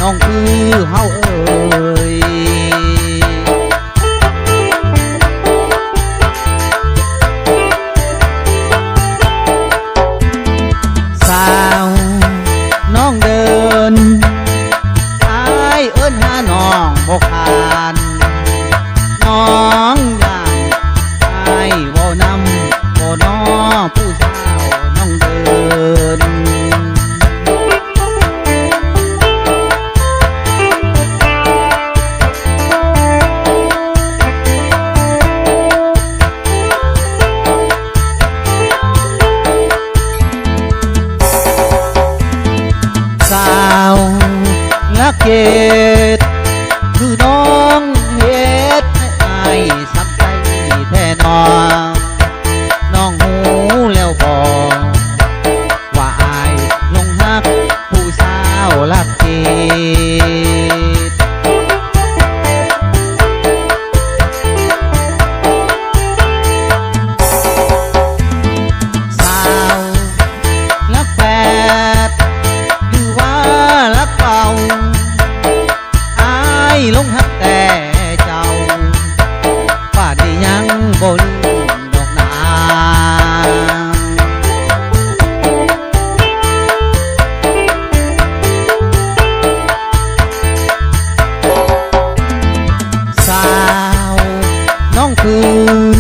น้องคือเฮาเอ่ยสาวน้องเดินอ้ายเอิ้นหาน้องบ่คานน้องย่างอ้ายเว้านำบ่น้อผู้สาวน้องเดินสาวลักเกตคือน้องเฮ็ดให้อายสำใจแท้น้องน้องหูแล้วบอกว่าอายลงฮักผู้สาวลักเกตสาวลักแปดหรือว่าลักเป่าอายลงฮักแต่เจ้าป่านนี้ยังบ่ลืมดอกนางสาวน้องคืน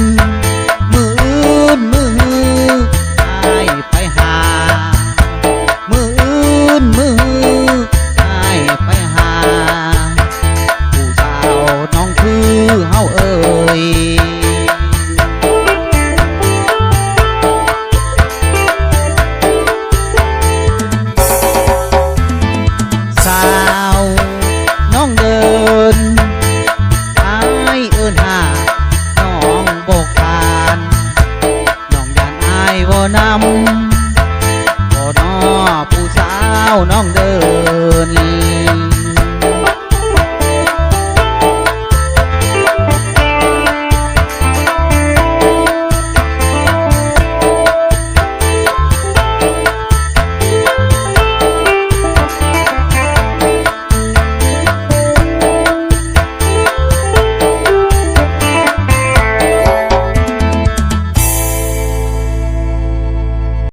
มืออื่นมืออายไปหามืออื่นมืออายไปหาผู้สาวน้องคือเฮาเอ่ยสาวน้องเดินอายเอิ้นหาน้องบ่คานน้องย่านอายบ่นำบ่น้อผู้สาวน้องเดิน